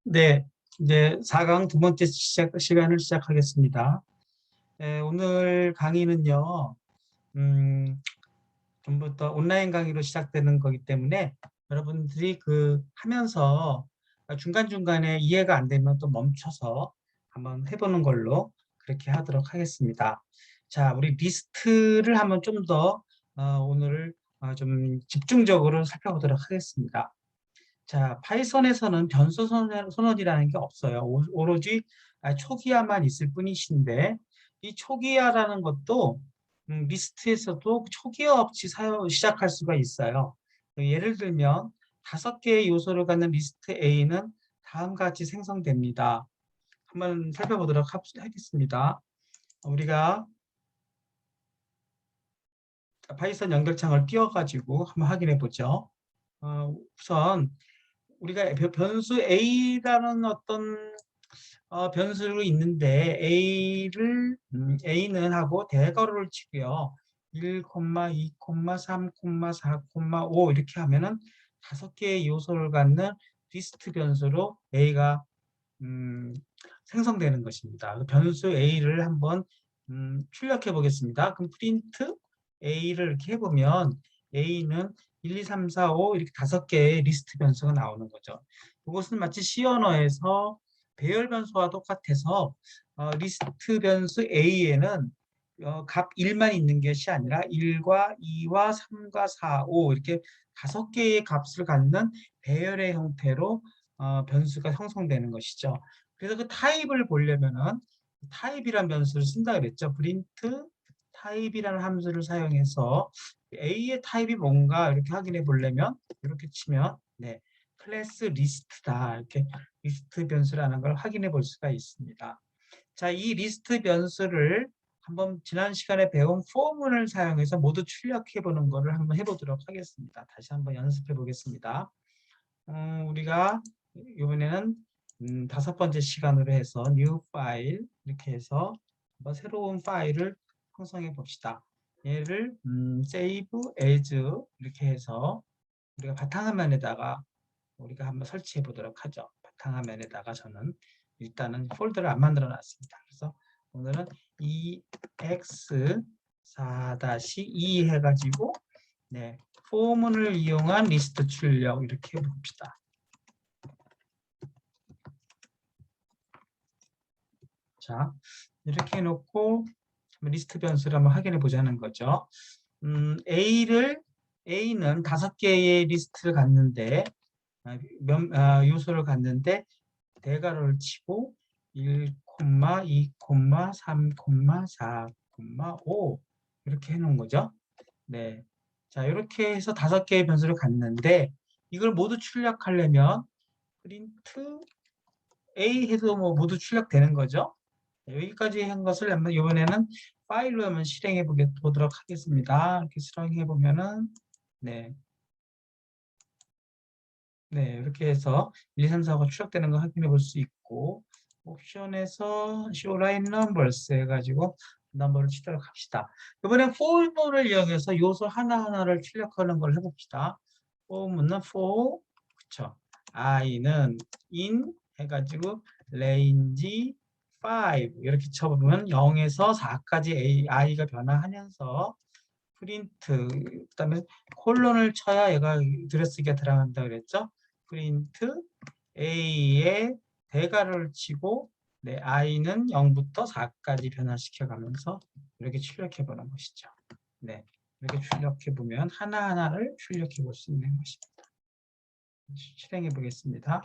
네, 이제 4강 두 번째 시간을 시작하겠습니다. 네, 오늘 강의는요, 전부터 온라인 강의로 시작되는 거기 때문에 여러분들이 하면서 중간중간에 이해가 안 되면 또 멈춰서 한번 해보는 걸로 그렇게 하도록 하겠습니다. 자, 우리 리스트를 한번 좀 더 오늘 좀 집중적으로 살펴보도록 하겠습니다. 자, 파이썬에서는 변수 선언이라는 게 없어요. 오로지 초기화만 있을 뿐이신데 이 초기화라는 것도 리스트에서도 초기화 없이 시작할 수가 있어요. 예를 들면 5개의 요소를 갖는 리스트 A는 다음과 같이 생성됩니다. 한번 살펴보도록 하겠습니다. 우리가 파이썬 연결창을 띄워가지고 한번 확인해 보죠. 우선 우리가 변수 A라는 어떤 변수로 있는데 A는 하고 대괄호를 치고요. 1, 2, 3, 4, 5 이렇게 하면은 5개의 요소를 갖는 리스트 변수로 A가 생성되는 것입니다. 변수 A를 한번 출력해 보겠습니다. 그럼 프린트 A를 이렇게 해보면 A는 1, 2, 3, 4, 5 이렇게 5개의 리스트 변수가 나오는 거죠. 이것은 마치 C 언어에서 배열 변수와 똑같아서 리스트 변수 A에는 값 1만 있는 것이 아니라 1과 2와 3과 4, 5 이렇게 5개의 값을 갖는 배열의 형태로 변수가 형성되는 것이죠. 그래서 그 타입을 보려면은 타입이라는 변수를 쓴다 그랬죠. 프린트 타입이라는 함수를 사용해서 A의 타입이 뭔가 이렇게 확인해 보려면 이렇게 치면 네, 클래스 리스트다 이렇게 리스트 변수라는 걸 확인해 볼 수가 있습니다. 자, 이 리스트 변수를 한번 지난 시간에 배운 포문을 사용해서 모두 출력해 보는 것을 한번 해보도록 하겠습니다. 다시 한번 연습해 보겠습니다. 우리가 이번에는 5번째 시간으로 해서 new 파일 이렇게 해서 한번 새로운 파일을 형성해 봅시다. 얘를 save as 이렇게 해서 우리가 바탕화면에다가 우리가 한번 설치해 보도록 하죠. 바탕화면에다가 저는 일단은 폴더를 안 만들어 놨습니다. 그래서 오늘은 ex4-2 해가지고 네, 포문을 이용한 리스트 출력 이렇게 해봅시다. 자, 이렇게 해놓고 리스트 변수를 한번 확인해 보자는 거죠. A는 5개의 리스트를 갖는데 요소를 갖는데 대괄호를 치고 1, 2, 3, 4, 5 이렇게 해놓은 거죠. 네, 자 이렇게 해서 5개의 변수를 갖는데 이걸 모두 출력하려면 프린트 A 해도 뭐 모두 출력되는 거죠. 여기까지 한 것을 한번 이번에는 파일로 한번 실행해 보도록 하겠습니다. 이렇게 실행해 보면은 네, 네 이렇게 해서 1, 2, 3, 4가 출력되는 거 확인해 볼 수 있고 옵션에서 show line numbers 해가지고 넘버를 치도록 합시다. 이번엔 for를 이용해서 요소 하나하나를 출력하는 걸 해봅시다. for는 for 그쵸? i는 in 해가지고 range 5 이렇게 쳐보면 0에서 4까지 i가 변화하면서 프린트 그다음에 콜론을 쳐야 얘가 들여쓰기가 들어간다 그랬죠. 프린트 a의 대괄호를 치고 네, i는 0부터 4까지 변화시켜 가면서 이렇게 출력해 보는 것이죠. 네, 이렇게 출력해 보면 하나하나를 출력해 볼 수 있는 것입니다. 실행해 보겠습니다.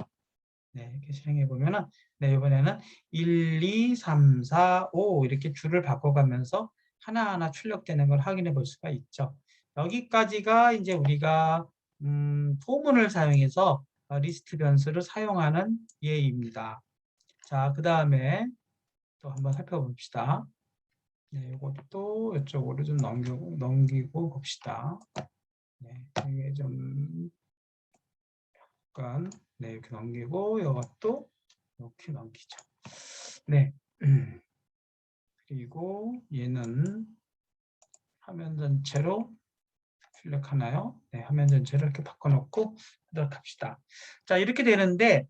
네, 이렇게 실행해 보면은 네, 이번에는 1, 2, 3, 4, 5 이렇게 줄을 바꿔가면서 하나하나 출력되는 걸 확인해 볼 수가 있죠. 여기까지가 이제 우리가 포문을 사용해서 리스트 변수를 사용하는 예입니다. 자, 그 다음에 또 한번 살펴봅시다. 네, 이것도 이쪽으로 좀 넘기고 봅시다. 네, 이게 좀 약간 네, 이렇게 넘기고 이것도 이렇게 넘기죠. 네. 그리고 얘는 화면 전체로 출력하나요? 네, 화면 전체를 이렇게 바꿔놓고 하도록 합시다. 자, 이렇게 되는데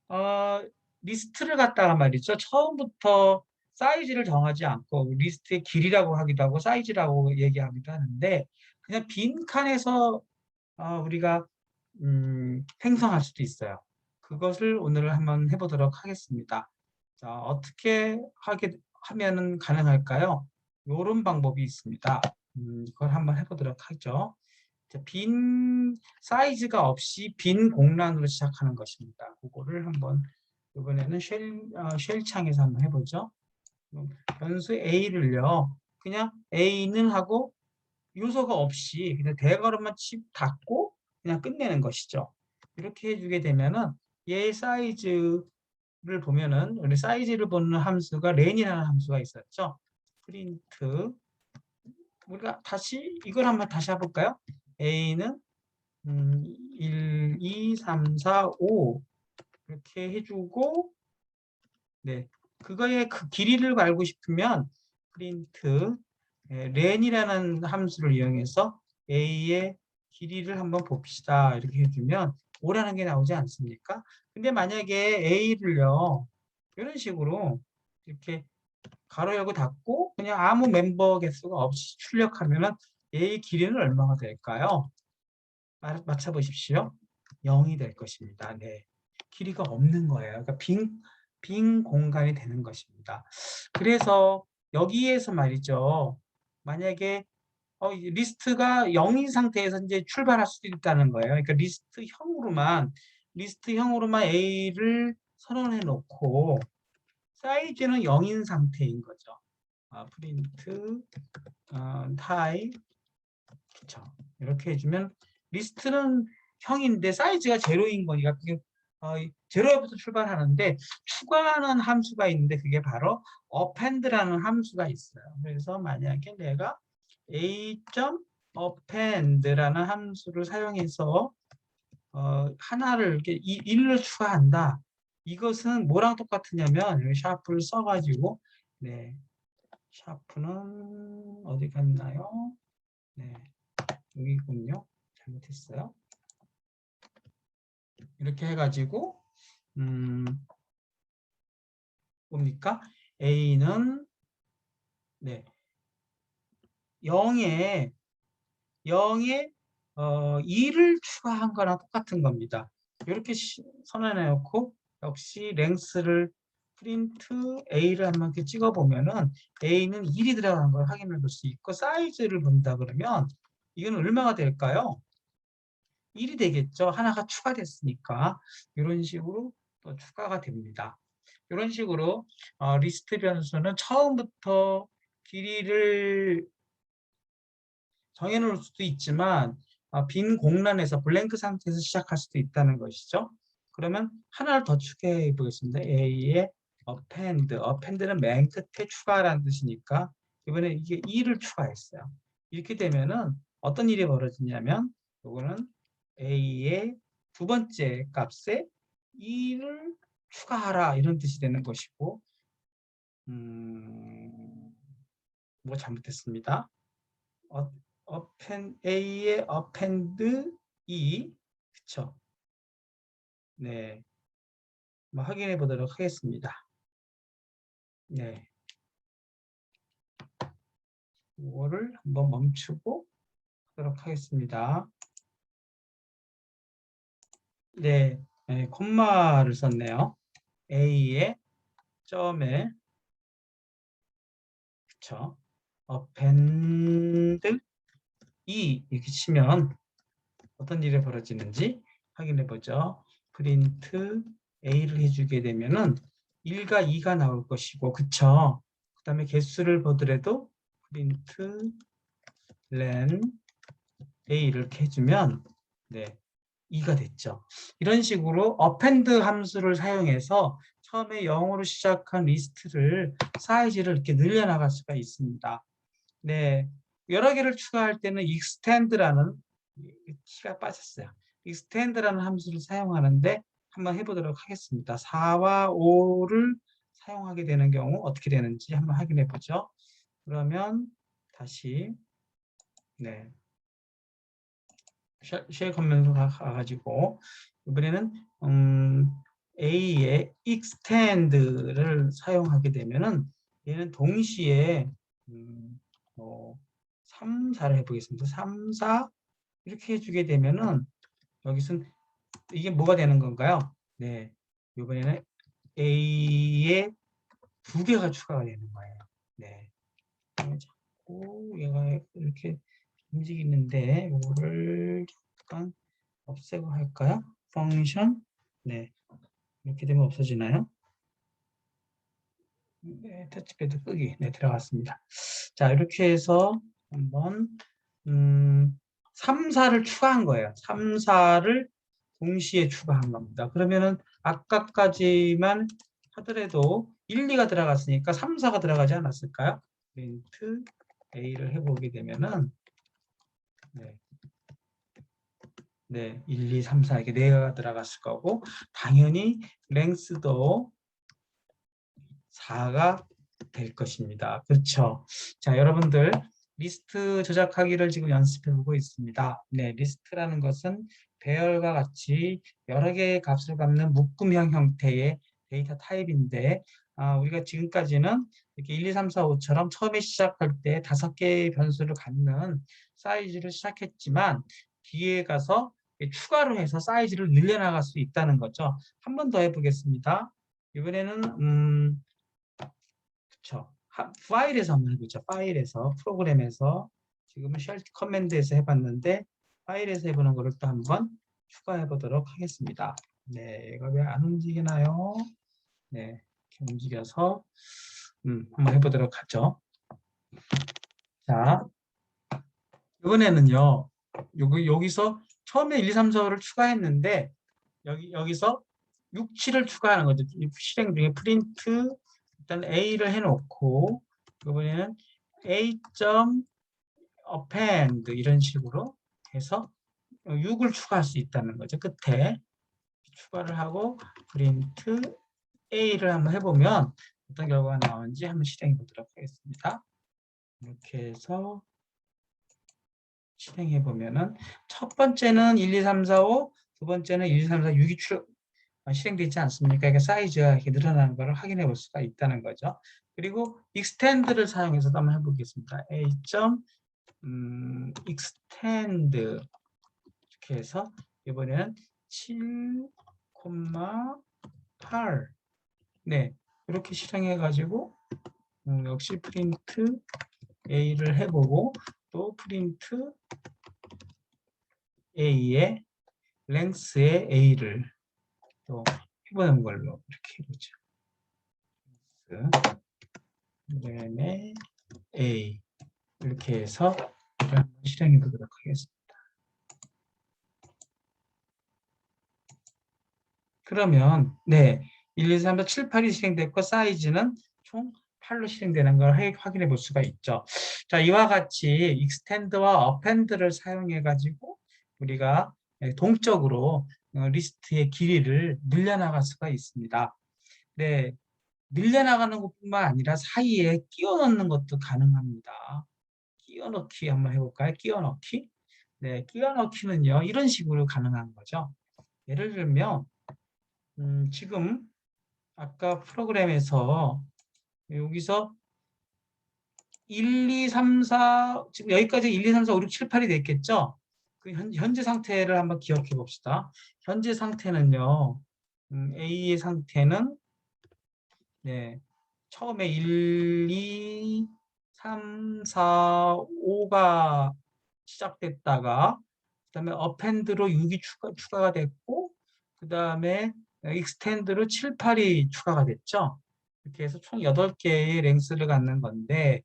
어, 리스트를 갖다가 말이죠. 처음부터 사이즈를 정하지 않고 리스트의 길이라고 하기도 하고 사이즈라고 얘기하기도 하는데 그냥 빈 칸에서 우리가 행성할 수도 있어요. 그것을 오늘 한번 해보도록 하겠습니다. 자, 어떻게 하면은 가능할까요? 이런 방법이 있습니다. 이걸 한번 해보도록 하죠. 자, 빈 사이즈가 없이 빈 공란으로 시작하는 것입니다. 그거를 한번 이번에는 쉘 창에서 한번 해보죠. 변수 a를요. 그냥 a는 하고 요소가 없이 그냥 대괄호만 닫고 그냥 끝내는 것이죠. 이렇게 해주게 되면은 얘 사이즈를 보면은 우리 사이즈를 보는 함수가 렌이라는 함수가 있었죠. 프린트 우리가 다시 이걸 한번 다시 해볼까요? a는 1, 2, 3, 4, 5 이렇게 해주고 네 그거의 그 길이를 알고 싶으면 프린트 렌이라는 함수를 이용해서 a의 길이를 한번 봅시다. 이렇게 해주면 5라는 게 나오지 않습니까? 근데 만약에 a를요 이런 식으로 이렇게 가로 열고 닫고 그냥 아무 멤버 개수가 없이 출력하면은 a의 길이는 얼마가 될까요? 맞춰보십시오. 0이 될 것입니다. 네. 길이가 없는 거예요. 그러니까 빈 공간이 되는 것입니다. 그래서 여기에서 말이죠. 만약에 리스트가 0인 상태에서 이제 출발할 수도 있다는 거예요. 그러니까 리스트형으로만 A를 선언해 놓고 사이즈는 0인 상태인 거죠. 프린트 타입 그쵸. 이렇게 해주면 리스트는 형인데 사이즈가 제로인 거니까 그게 제로부터 출발하는데 추가하는 함수가 있는데 그게 바로 append라는 함수가 있어요. 그래서 만약에 내가 a.append라는 함수를 사용해서 하나를 이렇게 1을 추가한다. 이것은 뭐랑 똑같으냐면 여기 샤프를 써가지고 네 샤프는 어디 갔나요? 네 여기군요. 잘못했어요. 이렇게 해가지고 뭡니까? A는 네 0에 2를 추가한 거랑 똑같은 겁니다. 이렇게 선언해 놓고 역시 랭스를 프린트 A를 한번 이렇게 찍어 보면은 A는 1이 들어간 걸 확인해 볼 수 있고 사이즈를 본다 그러면 이건 얼마가 될까요? 1이 되겠죠. 하나가 추가됐으니까 이런 식으로 또 추가가 됩니다. 이런 식으로 리스트 변수는 처음부터 길이를 정해놓을 수도 있지만 빈 공란에서 블랭크 상태에서 시작할 수도 있다는 것이죠. 그러면 하나를 더 추가해 보겠습니다. A의 append는 맨 끝에 추가라는 뜻이니까 이번에 이게 2를 추가했어요. 이렇게 되면은 어떤 일이 벌어지냐면 이거는 A의 두 번째 값에 2를 추가하라 이런 뜻이 되는 것이고 뭐 잘못됐습니다. A의 append 2 그쵸? 네, 뭐 확인해 보도록 하겠습니다. 네, 이거를 한번 멈추고 하도록 하겠습니다. 네, 네 콤마를 썼네요. A의 점에 그쵸? append 2 이렇게 치면 어떤 일이 벌어지는지 확인해 보죠. 프린트 A를 해주게 되면은 1과 2가 나올 것이고, 그쵸? 그 다음에 개수를 보더라도 프린트 len A 이렇게 해주면, 네, 2가 됐죠. 이런 식으로 append 함수를 사용해서 처음에 0으로 시작한 리스트를 사이즈를 이렇게 늘려나갈 수가 있습니다. 네, 여러 개를 추가할 때는 extend라는 키가 빠졌어요. extend라는 함수를 사용하는데 한번 해보도록 하겠습니다. 4와 5를 사용하게 되는 경우 어떻게 되는지 한번 확인해 보죠. 그러면 다시 네 쉘 컨벤션 가가지고 이번에는 A의 extend를 사용하게 되면은 얘는 동시에 3, 4를 해보겠습니다. 3, 4 이렇게 해주게 되면은 여기서는 이게 뭐가 되는 건가요? 네, 이번에는 A에 2개가 추가가 되는 거예요. 네, 자꾸 얘가 이렇게 움직이는데 이거를 잠깐 없애고 할까요? 펑션 네, 이렇게 되면 없어지나요? 네, 터치패드 끄기 네, 들어갔습니다. 자, 이렇게 해서 한번 3, 4를 추가한 거예요. 3, 4를 동시에 추가한 겁니다. 그러면은 아까까지만 하더라도 1, 2가 들어갔으니까 3, 4가 들어가지 않았을까요? 프린트 A를 해보게 되면은 네, 네, 1, 2, 3, 4 이렇게 4개가 들어갔을 거고 당연히 랭스도 4가 될 것입니다. 그렇죠? 자, 여러분들 리스트 조작하기를 지금 연습해 보고 있습니다. 네, 리스트라는 것은 배열과 같이 여러 개의 값을 갖는 묶음형 형태의 데이터 타입인데 우리가 지금까지는 이렇게 1, 2, 3, 4, 5처럼 처음에 시작할 때 5개의 변수를 갖는 사이즈를 시작했지만 뒤에 가서 추가로 해서 사이즈를 늘려나갈 수 있다는 거죠. 한 번 더 해보겠습니다. 이번에는 그쵸. 파일에서 한번 해보죠. 파일에서 프로그램에서 지금은 쉘 커맨드에서 해봤는데 파일에서 해보는 거를 또 한번 추가해 보도록 하겠습니다. 네, 얘가 왜 안 움직이나요? 네, 이렇게 움직여서 한번 해보도록 하죠. 자, 이번에는요. 여기서 처음에 1, 2, 3, 4를 추가했는데 여기서 6, 7을 추가하는 거죠. 실행 중에 프린트 일단 A를 해놓고 이번에는 A. append 이런 식으로 해서 6을 추가할 수 있다는 거죠. 끝에 추가를 하고 프린트 A를 한번 해보면 어떤 결과가 나오는지 한번 실행해 보도록 하겠습니다. 이렇게 해서 실행해 보면은 첫 번째는 1, 2, 3, 4, 5, 두 번째는 1, 2, 3, 4, 6이 실행되어 있지 않습니까? 그러니까 사이즈가 이렇게 늘어나는 것을 확인해 볼 수가 있다는 거죠. 그리고 extend를 사용해서도 한번 해보겠습니다. A. extend 이렇게 해서 이번에는 7,8 네, 이렇게 실행해 가지고 역시 프린트 A를 해보고 또 프린트 A의 랭스의 A를 또 해보는 걸로 이렇게 해보죠. 그다음에 A 이렇게 해서 한번 실행해 보도록 하겠습니다. 그러면 네, 1, 2, 3, 4, 7, 8이 실행됐고 사이즈는 총 8로 실행되는 걸 확인해 볼 수가 있죠. 자, 이와 같이 extend와 append를 사용해 가지고 우리가 동적으로 리스트의 길이를 늘려나갈 수가 있습니다. 네, 늘려나가는 것뿐만 아니라 사이에 끼워 넣는 것도 가능합니다. 끼워 넣기 한번 해볼까요? 끼워 넣기. 네, 끼워 넣기는요 이런 식으로 가능한 거죠. 예를 들면 지금 아까 프로그램에서 여기서 1, 2, 3, 4 지금 여기까지 1, 2, 3, 4, 5, 6, 7, 8이 됐겠죠? 그 현재 상태를 한번 기억해 봅시다. 현재 상태는요. A의 상태는 네, 처음에 1, 2, 3, 4, 5가 시작됐다가 그다음에 append로 6이 추가가 됐고 그다음에 extend로 7, 8이 추가가 됐죠. 이렇게 해서 총 8개의 랭스를 갖는 건데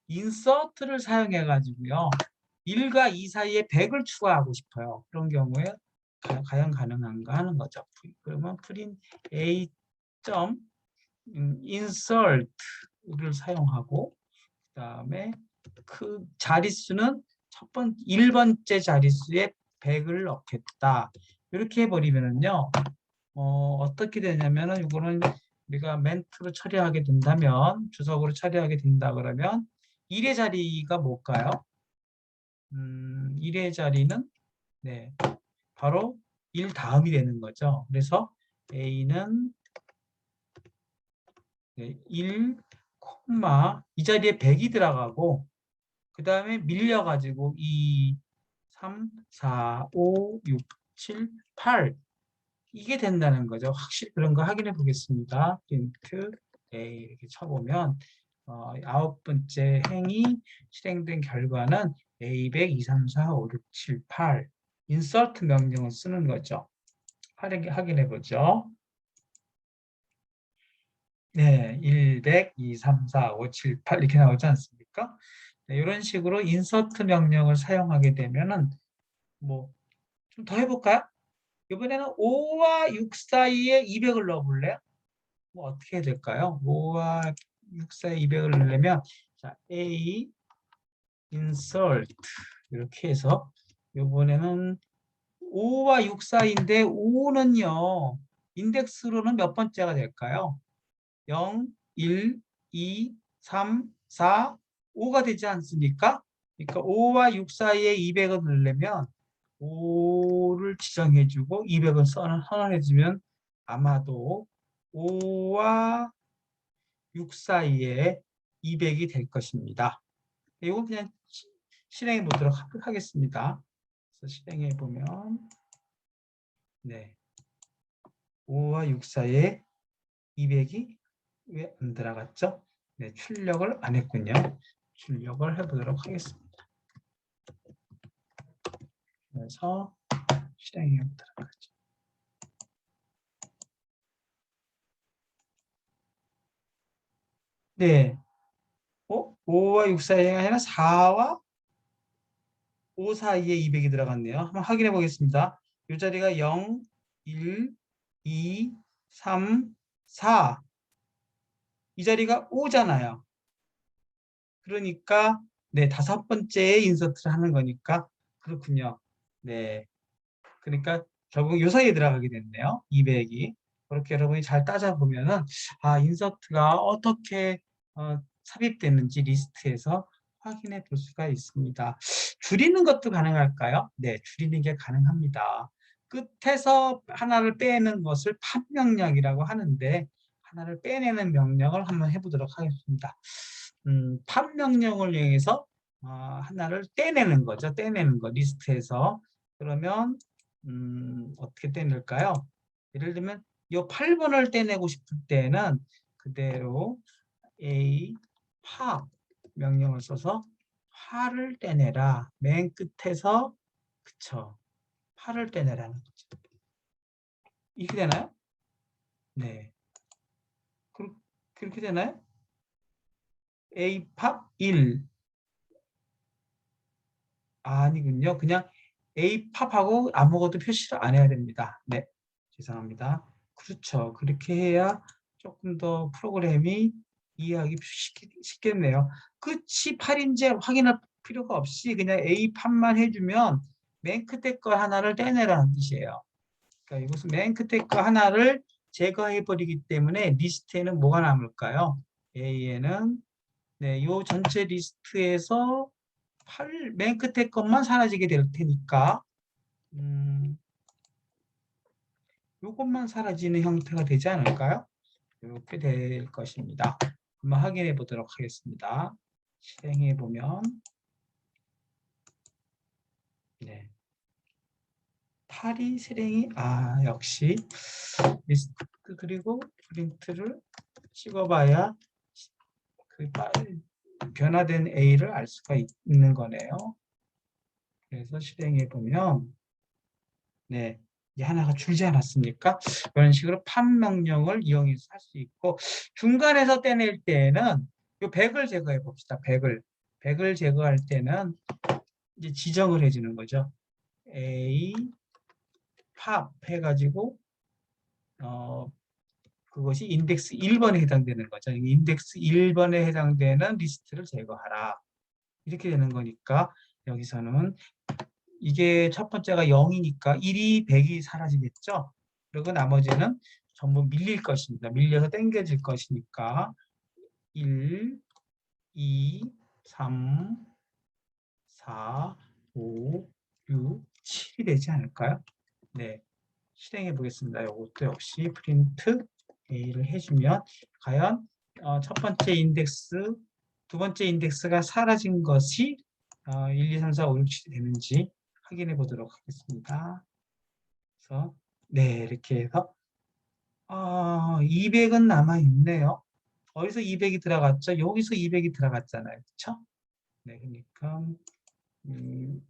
insert를 사용해 가지고요. 1과 2 사이에 100을 추가하고 싶어요. 그런 경우에 과연 가능한가 하는 거죠. 그러면 print a. insert를 사용하고 그다음에 그 자릿수는 1번째 자릿수에 100을 넣겠다. 이렇게 해버리면은요. 어떻게 되냐면은 이거는 우리가 멘트로 처리하게 된다면 주석으로 처리하게 된다 그러면 1의 자리가 뭘까요? 1의 자리는 네, 바로 1 다음이 되는 거죠. 그래서 A는 1, 이 자리에 100이 들어가고 그 다음에 밀려가지고 2, 3, 4, 5, 6, 7, 8 이게 된다는 거죠. 확실히 그런 거 확인해 보겠습니다. print A 이렇게 쳐보면 9번째 행이 실행된 결과는 A 100, 2, 3, 4, 5, 6, 7, 8 insert 명령을 쓰는 거죠. 확인해 보죠. 네, 1, 100, 2, 3, 4, 5, 7, 8 이렇게 나오지 않습니까? 네, 이런 식으로 insert 명령을 사용하게 되면은 뭐 좀 더 해볼까요? 이번에는 5와 6 사이에 200을 넣어볼래요? 뭐 어떻게 해야 될까요? 5와 6 사이에 200을 넣으려면 자, A insert 이렇게 해서 이번에는 5와 6 사이인데 5는요. 인덱스로는 몇 번째가 될까요? 0, 1, 2, 3, 4, 5가 되지 않습니까? 그러니까 5와 6 사이에 200을 넣으려면 5를 지정해주고 200을 선언해주면 아마도 5와 6 사이에 200이 될 것입니다. 이건 그냥 실행해 보도록 하겠습니다. 그래서 실행해 보면 네, 5와 6 사이에 200이 왜 안 들어갔죠? 네, 출력을 안 했군요. 출력을 해보도록 하겠습니다. 그래서 실행해 보도록 하죠. 네, 5와 6 사이가 아니라 4와 5 사이에 200이 들어갔네요. 한번 확인해 보겠습니다. 이 자리가 0, 1, 2, 3, 4. 이 자리가 5잖아요. 그러니까 네, 5번째에 인서트를 하는 거니까 그렇군요. 네. 그러니까 결국 요 사이에 들어가게 됐네요. 200이. 그렇게 여러분이 잘 따져보면은 인서트가 어떻게 삽입됐는지 리스트에서 확인해 볼 수가 있습니다. 줄이는 것도 가능할까요? 네, 줄이는 게 가능합니다. 끝에서 하나를 빼는 것을 팝 명령이라고 하는데 하나를 빼내는 명령을 한번 해보도록 하겠습니다. 팝 명령을 이용해서 하나를 떼내는 거죠. 떼내는 거 리스트에서. 그러면 어떻게 떼낼까요? 예를 들면 이 8번을 떼내고 싶을 때는 그대로 A 파 명령을 써서 파를 떼내라. 맨 끝에서 그쵸. 파를 떼내라는 거죠. 이렇게 되나요? 네. 그렇게 되나요? A 팝 1. 아니군요. 그냥 A 팝하고 아무것도 표시를 안 해야 됩니다. 네. 죄송합니다. 그렇죠. 그렇게 해야 조금 더 프로그램이 이해하기 쉽겠네요. 끝이 8인지 확인할 필요가 없이 그냥 A 팝만 해주면 맨 끝에 거 하나를 떼내라는 뜻이에요. 그러니까 이것은 맨 끝에 거 하나를 제거해버리기 때문에 리스트에는 뭐가 남을까요? A에는 네, 요 전체 리스트에서 맨 끝에 것만 사라지게 될 테니까 요것만 사라지는 형태가 되지 않을까요? 이렇게 될 것입니다. 한번 확인해 보도록 하겠습니다. 실행해 보면 네. 8이 실행이 역시 리스트 그리고 프린트를 찍어봐야 그 변화된 A를 알 수가 있는 거네요. 그래서 실행해 보면 네. 이 하나가 줄지 않았습니까? 이런 식으로 팝 명령을 이용해서 할 수 있고 중간에서 떼낼 때는 이 100을 제거해 봅시다. 100을 제거할 때는 이제 지정을 해주는 거죠. A 팝 해가지고 그것이 인덱스 1번에 해당되는 거죠. 인덱스 1번에 해당되는 리스트를 제거하라. 이렇게 되는 거니까 여기서는 이게 첫 번째가 0이니까 1이 100이 사라지겠죠. 그리고 나머지는 전부 밀릴 것입니다. 밀려서 당겨질 것이니까 1, 2, 3, 4, 5, 6, 7이 되지 않을까요? 네. 실행해 보겠습니다. 이것도 역시 프린트 A를 해주면 과연 첫 번째 인덱스, 두 번째 인덱스가 사라진 것이 1, 2, 3, 4, 5, 6, 7이 되는지 확인해 보도록 하겠습니다. 그래서 네, 이렇게 해서 200은 남아 있네요. 어디서 200이 들어갔죠? 여기서 200이 들어갔잖아요. 그렇죠? 네, 그러니까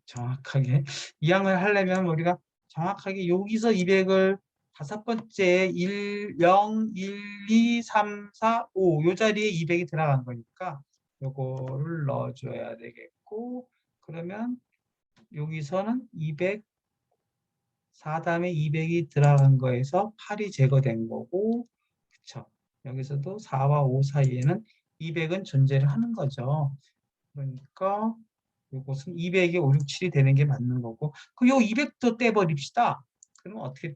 정확하게 이항을 하려면 우리가 정확하게 여기서 200을 다섯 번째 1, 0, 1, 2, 3, 4, 5 요 자리에 200이 들어간 거니까 요거를 넣어줘야 되겠고 그러면 여기서는 200 4 다음에 200이 들어간 거에서 8이 제거된 거고 그쵸? 여기서도 4와 5 사이에는 200은 존재를 하는 거죠. 그러니까 이것은 200에 5, 6, 7이 되는 게 맞는 거고 그요 200도 떼버립시다. 그러면 어떻게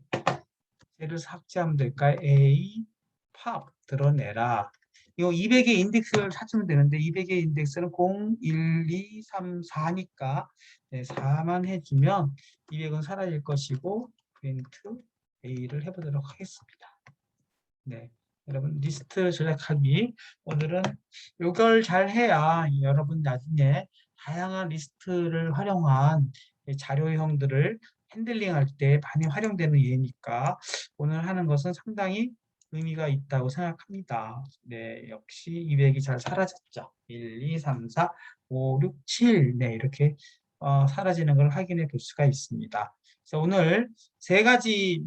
얘를 삭제하면 될까요? A, 팝 드러내라. 이거 200의 인덱스를 찾으면 되는데 200의 인덱스는 0, 1, 2, 3, 4니까 네, 4만 해주면 200은 사라질 것이고 프린트 A를 해보도록 하겠습니다. 네, 여러분 리스트 조작하기 오늘은 이걸 잘 해야 여러분 나중에 다양한 리스트를 활용한 자료형들을 핸들링할 때 많이 활용되는 예니까 오늘 하는 것은 상당히 의미가 있다고 생각합니다. 네, 역시 200이 잘 사라졌죠. 1, 2, 3, 4, 5, 6, 7 네, 이렇게 사라지는 걸 확인해 볼 수가 있습니다. 그래서 오늘 세 가지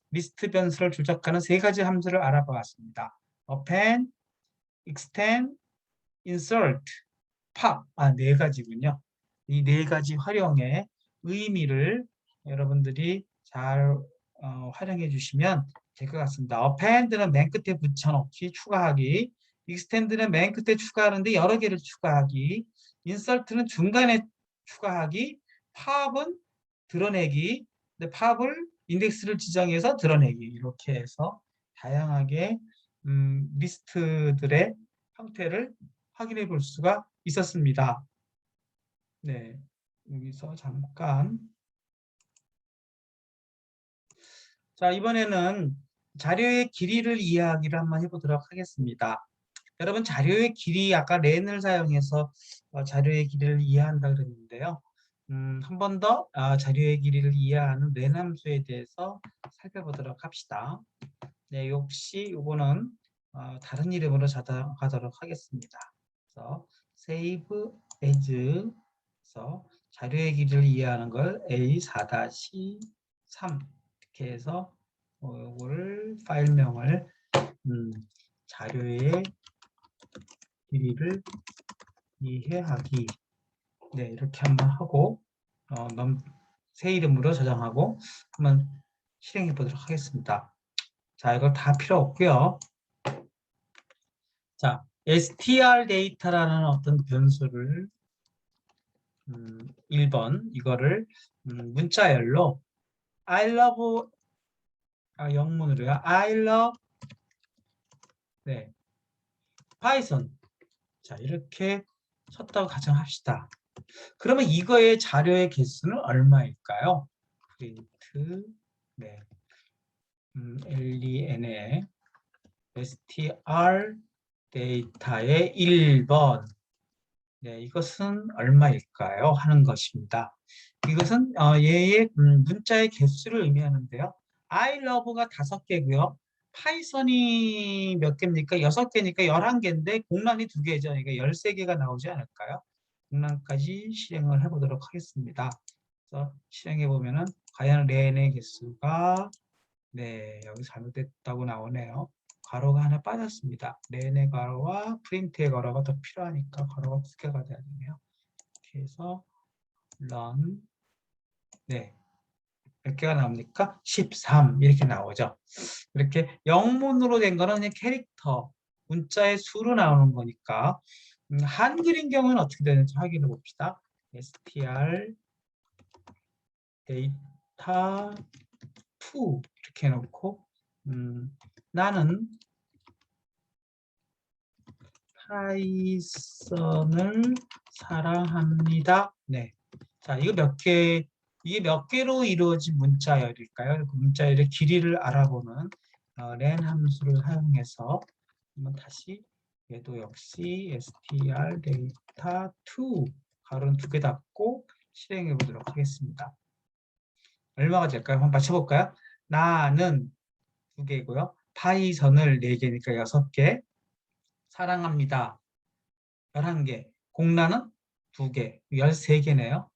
리스트 변수를 조작하는 세 가지 함수를 알아보았습니다. append, extend, insert, pop 네 가지군요. 이 네 가지 활용의 의미를 여러분들이 잘 활용해 주시면 될 것 같습니다. append는 맨 끝에 붙여넣기, 추가하기, extend는 맨 끝에 추가하는데 여러 개를 추가하기, insert는 중간에 추가하기, pop은 드러내기, 근데 pop을 인덱스를 지정해서 드러내기 이렇게 해서 다양하게 리스트들의 형태를 확인해 볼 수가 있었습니다. 네, 여기서 잠깐. 자, 이번에는 자료의 길이를 이해하기를 한번 해보도록 하겠습니다. 여러분 자료의 길이 아까 렌을 사용해서 자료의 길이를 이해한다 그랬는데요. 한 번 더 자료의 길이를 이해하는 렌 함수에 대해서 살펴보도록 합시다. 네, 역시 이거는 다른 이름으로 가도록 하겠습니다. 그래서 save as에서 자료의 길이를 이해하는 걸 A4-3 이렇게 해서 이거를 파일명을 자료의 길이를 이해하기 네 이렇게 한번 하고 새 이름으로 저장하고 한번 실행해 보도록 하겠습니다. 자, 이거 다 필요 없고요. 자, str 데이터라는 어떤 변수를 1번 이거를 문자열로 I love 영문으로요. I love 네, Python 자 이렇게 쳤다고 가정합시다. 그러면 이거의 자료의 개수는 얼마일까요? 프린트 네, len의 str 데이터의 1번 네, 이것은 얼마일까요? 하는 것입니다. 이것은 얘의 문자의 개수를 의미하는데요. I love가 5개고요. 파이썬이 몇 개입니까? 6개니까 11개인데 공란이 2개죠. 그러니까 13개가 나오지 않을까요? 공란까지 실행을 해보도록 하겠습니다. 그래서 실행해 보면은 과연 렌의 개수가 네, 여기 잘못됐다고 나오네요. 괄호가 하나 빠졌습니다. 렌의 괄호와 프린트의 괄호가 더 필요하니까 괄호가 2개가 돼야 되네요. 이렇게 해서 run 네, 몇 개가 나옵니까? 13 이렇게 나오죠. 이렇게 영문으로 된 거는 그냥 캐릭터, 문자의 수로 나오는 거니까 한글인 경우는 어떻게 되는지 확인해 봅시다. str 데이터 2 이렇게 해놓고 나는 파이썬을 사랑합니다. 네. 자, 이거 몇 개 이게 몇 개로 이루어진 문자열일까요? 그 문자열의 길이를 알아보는 len 함수를 사용해서 한번 다시 얘도 역시 str 데이터 2 가로는 2개 닫고 실행해 보도록 하겠습니다. 얼마가 될까요? 한번 맞춰볼까요? 나는 2개고요. 파이선을 4개니까 6개. 사랑합니다. 11개. 공란은 2개. 13개네요.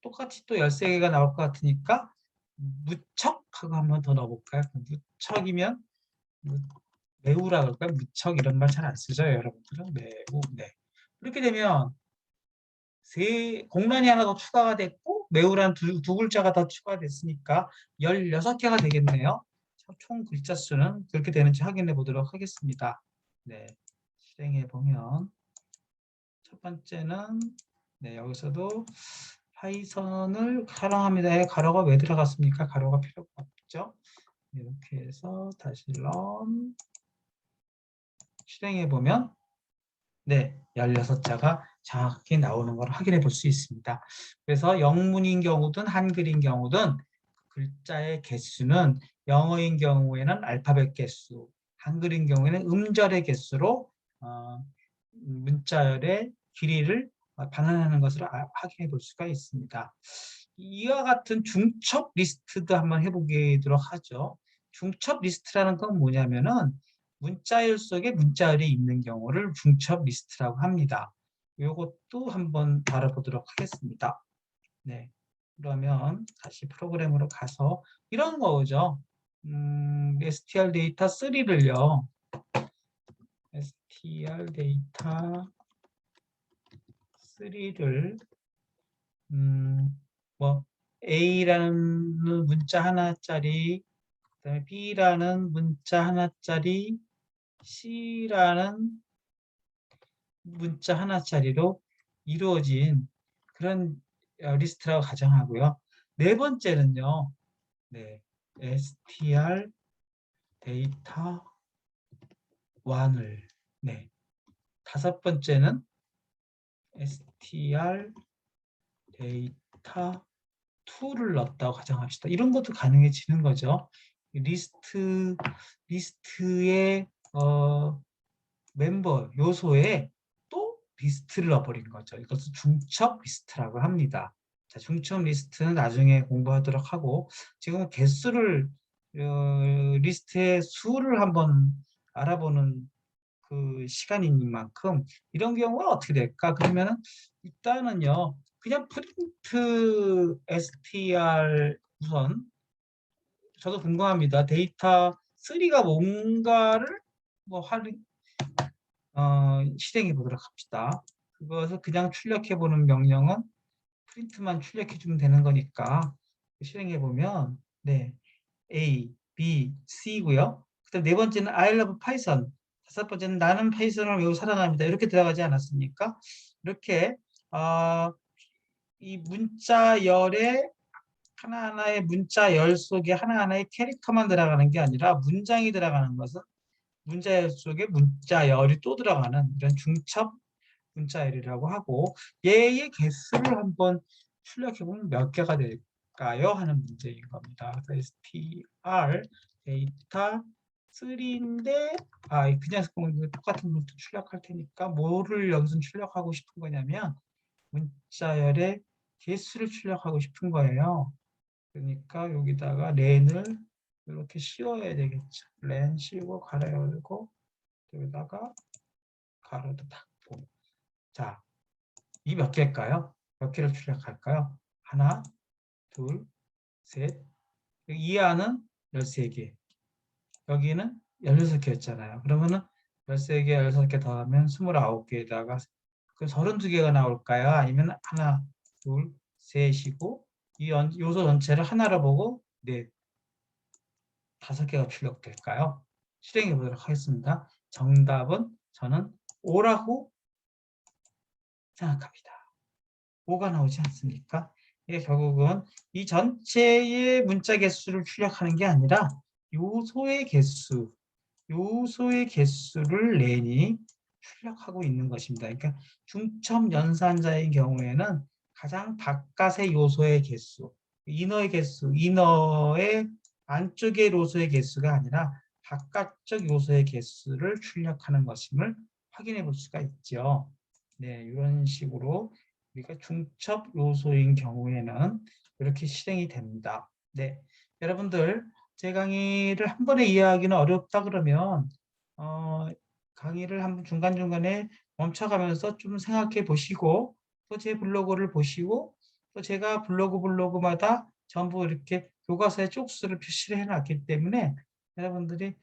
똑같이 또 13개가 나올 것 같으니까 무척하고 한 번 더 넣어볼까요? 무척이면 매우라 그럴까요? 무척 이런 말 잘 안 쓰죠, 여러분들은? 매우, 네. 이렇게 되면 공란이 하나 더 추가가 됐고 매우란 두 글자가 더 추가됐으니까 16개가 되겠네요. 총 글자 수는 그렇게 되는지 확인해 보도록 하겠습니다. 네, 실행해 보면 첫 번째는 네, 여기서도 파이썬을 사랑합니다에 가로가 왜 들어갔습니까? 가로가 필요가 없죠. 이렇게 해서 다시 런 실행해 보면 네, 16자가 정확히 나오는 걸 확인해 볼 수 있습니다. 그래서 영문인 경우든 한글인 경우든 글자의 개수는 영어인 경우에는 알파벳 개수, 한글인 경우에는 음절의 개수로 문자열의 길이를 반환하는 것을 확인해 볼 수가 있습니다. 이와 같은 중첩 리스트도 한번 해보도록 하죠. 중첩 리스트라는 건 뭐냐면은 문자열 속에 문자열이 있는 경우를 중첩 리스트라고 합니다. 이것도 한번 다뤄보도록 하겠습니다. 네, 그러면 다시 프로그램으로 가서 이런 거죠. str 데이터 3를요. str 데이터 3를 뭐 A라는 문자 하나짜리, 그다음에 B라는 문자 하나짜리, C라는 문자 하나짜리로 이루어진 그런 리스트라고 가정하고요. 네 번째는요. 네, str 데이터 1을 네, 다섯 번째는 str 데이터 2를 넣었다고 가정합시다. 이런 것도 가능해지는 거죠. 리스트의 멤버 요소에 또 리스트를 넣어버린 거죠. 이것을 중첩 리스트라고 합니다. 자, 중첩 리스트는 나중에 공부하도록 하고 지금 개수를 리스트의 수를 한번 알아보는 그 시간인 만큼 이런 경우가 어떻게 될까? 그러면은 일단은요. 그냥 프린트 str 우선 저도 궁금합니다. 데이터 3가 뭔가를 뭐 실행해 보도록 합시다. 그것을 그냥 출력해 보는 명령은 프린트만 출력해 주면 되는 거니까 실행해 보면 네, A, B, C고요. 그다음 네 번째는 I love Python. 다섯 번째는 나는 파이썬을 매우 사랑합니다. 이렇게 들어가지 않았습니까? 이렇게 이 문자열에 하나하나의 문자열 속에 하나하나의 캐릭터만 들어가는 게 아니라 문장이 들어가는 것은 문자열 속에 문자열이 또 들어가는 이런 중첩 문자열이라고 하고 얘의 개수를 한번 출력해보면 몇 개가 될까요? 하는 문제인 겁니다. 그래서 str 데이터 3인데 그냥 똑같은 것도 출력할 테니까 뭐를 여기서 출력하고 싶은 거냐면 문자열의 개수를 출력하고 싶은 거예요. 그러니까 여기다가 렌을 이렇게 씌워야 되겠죠. 렌 씌우고 가로 열고 여기다가 가로도 닫고 자, 이 몇 개일까요? 몇 개를 출력할까요? 하나, 둘, 셋. 이 안은 13개. 여기는 16개였잖아요. 그러면은 13개, 16개 더하면 29개에다가 그 32개가 나올까요? 아니면 하나, 둘, 셋이고 이 요소 전체를 하나로 보고 네, 5개가 출력될까요? 실행해 보도록 하겠습니다. 정답은 저는 O라고 생각합니다. 5가 나오지 않습니까? 이게 결국은 이 전체의 문자 개수를 출력하는 게 아니라 요소의 개수를 렌이 출력하고 있는 것입니다. 그러니까 중첩 연산자의 경우에는 가장 바깥의 요소의 개수, 이너의 개수, 이너의 안쪽의 요소의 개수가 아니라 바깥쪽 요소의 개수를 출력하는 것임을 확인해 볼 수가 있죠. 네, 이런 식으로 우리가 중첩 요소인 경우에는 이렇게 실행이 됩니다. 네, 여러분들 제 강의를 한 번에 이해하기는 어렵다 그러면 강의를 한번 중간중간에 멈춰가면서 좀 생각해 보시고 또 제 블로그를 보시고 또 제가 블로그마다 전부 이렇게 교과서에 쪽수를 표시를 해놨기 때문에 여러분들이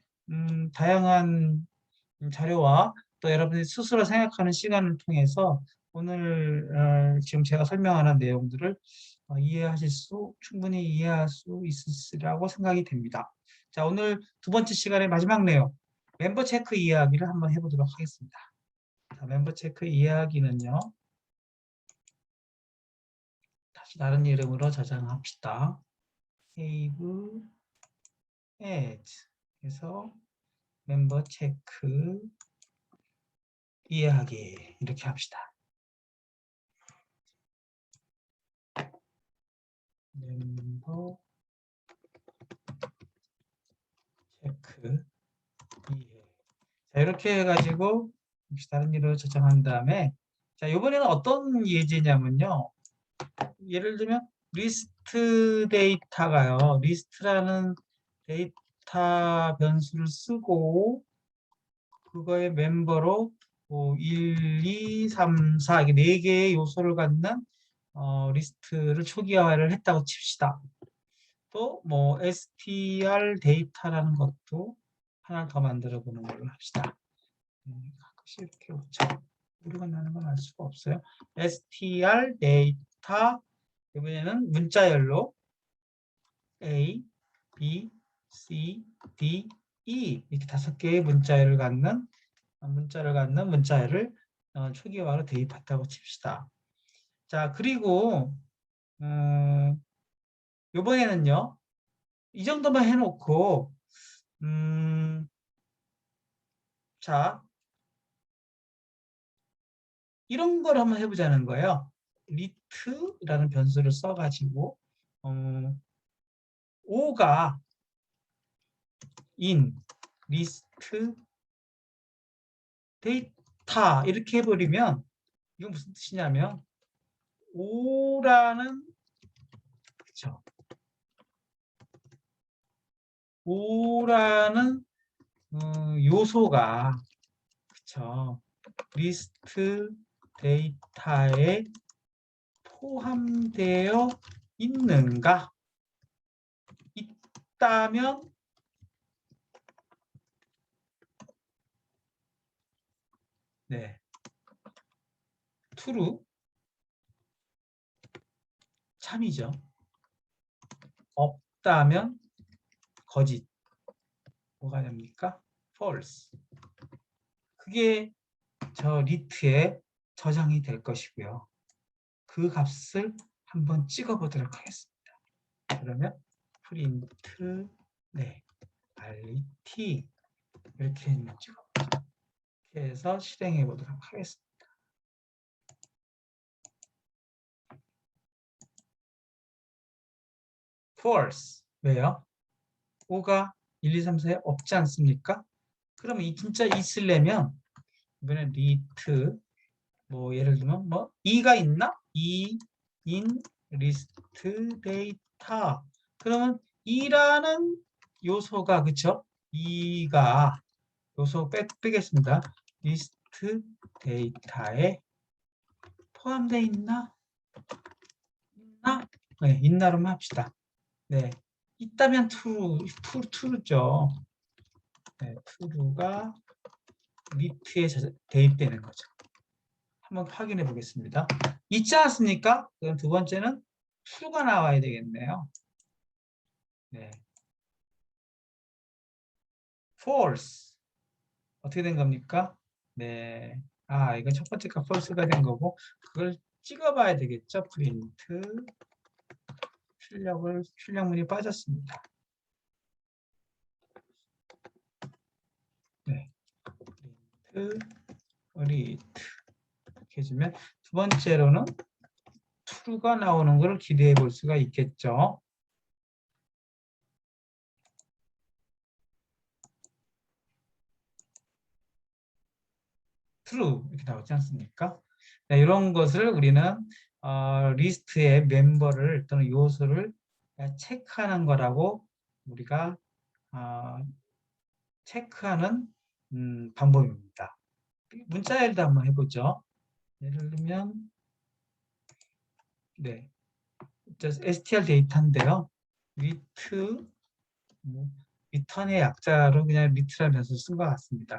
다양한 자료와 또 여러분이 스스로 생각하는 시간을 통해서 오늘 지금 제가 설명하는 내용들을 충분히 이해할 수 있으리라고 생각이 됩니다. 자, 오늘 두 번째 시간의 마지막 내용, 멤버 체크 이야기를 한번 해보도록 하겠습니다. 자, 멤버 체크 이야기는요. 다시 다른 이름으로 저장합시다. save as 해서 멤버 체크 이해하기 이렇게 합시다. 멤버 체크 이해. 자, 이렇게 해가지고 다른 일로 저장한 다음에 자, 이번에는 어떤 예제냐면요. 예를 들면 리스트 데이터가요. 리스트라는 데이터 변수를 쓰고 그거의 멤버로 1, 2, 3, 4 이게 4개의 요소를 갖는 리스트를 초기화를 했다고 칩시다. 또 뭐 str 데이터라는 것도 하나 더 만들어 보는 걸로 합시다. 가끔씩 이렇게 오류가 나는 건 알 수가 없어요. str 데이터 이번에는 문자열로 A, B, C, D, E 이렇게 5개의 문자열을 갖는 문자열을 초기화로 대입했다고 칩시다. 자, 그리고 이번에는요. 이 정도만 해놓고 자, 이런 걸 한번 해보자는 거예요. 리트라는 변수를 써가지고 5가 in 리스트 데이터 이렇게 해버리면 이건 무슨 뜻이냐면 5라는 그쵸 5라는 요소가 그쵸 리스트 데이터에 포함되어 있는가? 있다면 네 true 참이죠. 없다면 거짓. 뭐가 됩니까? false. 그게 저 리트에 저장이 될 것이고요. 그 값을 한번 찍어 보도록 하겠습니다. 그러면 프린트 네 RT 이렇게 찍어 이렇게 해서 실행해 보도록 하겠습니다. false 왜요? 5가 1, 2, 3, 4에 없지 않습니까? 그러면 이 진짜 있으려면 이번에 리트 뭐 예를 들면 뭐 2가 있나? 2 in 리스트 데이터 그러면 2라는 요소가 그쵸? 2가 요소 빼겠습니다. 리스트 데이터에 포함되어 있나? 있나? 네, 있나로만 합시다. 네, 있다면 true죠. 네, true가 리트에 대입되는 거죠. 한번 확인해 보겠습니다. 있지 않습니까? 그럼 두 번째는 true가 나와야 되겠네요. 네. false. 어떻게 된 겁니까? 네. 아, 이건 첫 번째가 false가 된 거고, 그걸 찍어봐야 되겠죠? 프린트. 출력문이 빠졌습니다. 네. 프린트, read. 이렇게 해주면, 두 번째로는 true가 나오는 걸 기대해 볼 수가 있겠죠. true 이렇게 나오지 않습니까? 네, 이런 것을 우리는 리스트의 멤버를 또는 요소를 체크하는 거라고 우리가 어, 체크하는 방법입니다. 문자열도 한번 해보죠. 예를 들면 네, str 데이터인데요. with 리턴의 약자로 그냥 리트라면서 쓴 것 같습니다.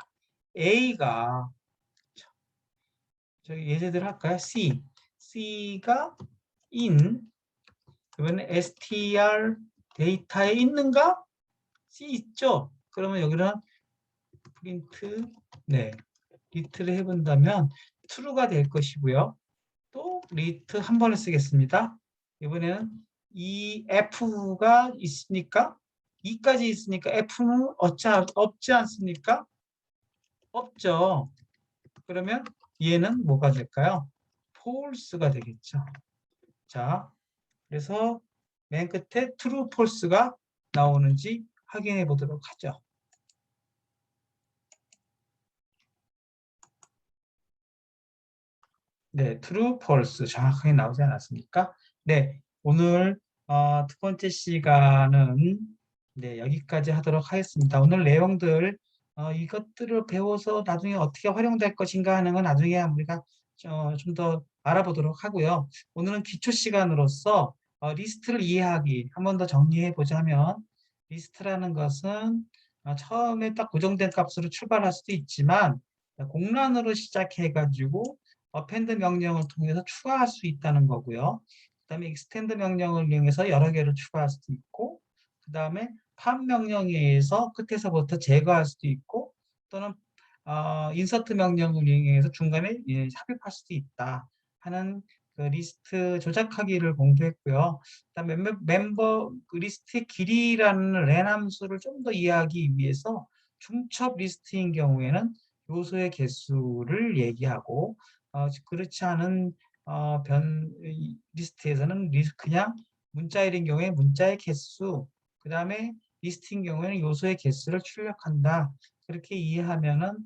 A가 저기 예제대로 할까요? C가 in 그러면 str 데이터에 있는가? C 있죠? 그러면 여기는 프린트 네 리트를 해본다면 true가 될 것이고요. 또 리트 한 번을 쓰겠습니다. 이번에는 이 F가 있으니까 2까지 있으니까 F는 없지 않습니까? 없죠. 그러면 얘는 뭐가 될까요? false가 되겠죠. 자, 그래서 맨 끝에 true, false가 나오는지 확인해 보도록 하죠. 네, true, false 정확하게 나오지 않았습니까? 네, 오늘 두 번째 시간은 네, 여기까지 하도록 하겠습니다. 오늘 내용들 이것들을 배워서 나중에 어떻게 활용될 것인가 하는 건 나중에 우리가 좀 더 알아보도록 하고요. 오늘은 기초 시간으로서 리스트를 이해하기 한 번 더 정리해 보자면 리스트라는 것은 처음에 딱 고정된 값으로 출발할 수도 있지만 공란으로 시작해 가지고 append 명령을 통해서 추가할 수 있다는 거고요. 그 다음에 extend 명령을 이용해서 여러 개를 추가할 수도 있고 그 다음에 팝 명령에 의해서 끝에서부터 제거할 수도 있고 또는 인서트 명령을 이용해서 중간에 삽입할 수도 있다 하는 그 리스트 조작하기를 공부했고요. 그다음에 멤버 그 리스트의 길이라는 렌 함수를 좀 더 이해하기 위해서 중첩 리스트인 경우에는 요소의 개수를 얘기하고 그렇지 않은 리스트에서는 그냥 문자일인 경우에 문자의 개수, 그 다음에 리스트인 경우에는 요소의 개수를 출력한다. 그렇게 이해하면은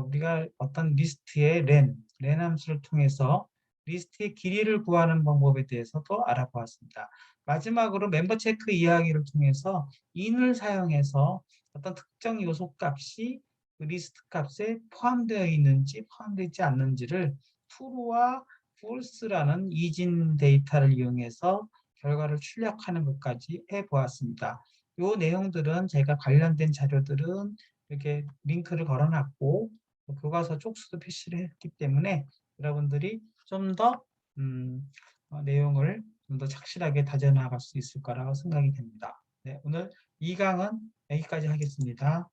우리가 어떤 리스트의 렌 함수를 통해서 리스트의 길이를 구하는 방법에 대해서도 알아보았습니다. 마지막으로 멤버 체크 이야기를 통해서 in을 사용해서 어떤 특정 요소 값이 그 리스트 값에 포함되어 있는지 포함되어 있지 않는지를 true와 false라는 이진 데이터를 이용해서 결과를 출력하는 것까지 해보았습니다. 이 내용들은 제가 관련된 자료들은 이렇게 링크를 걸어놨고 교과서 쪽수도 표시를 했기 때문에 여러분들이 좀 더 내용을 좀 더 착실하게 다져나갈 수 있을 거라고 생각이 됩니다. 네, 오늘 2강은 여기까지 하겠습니다.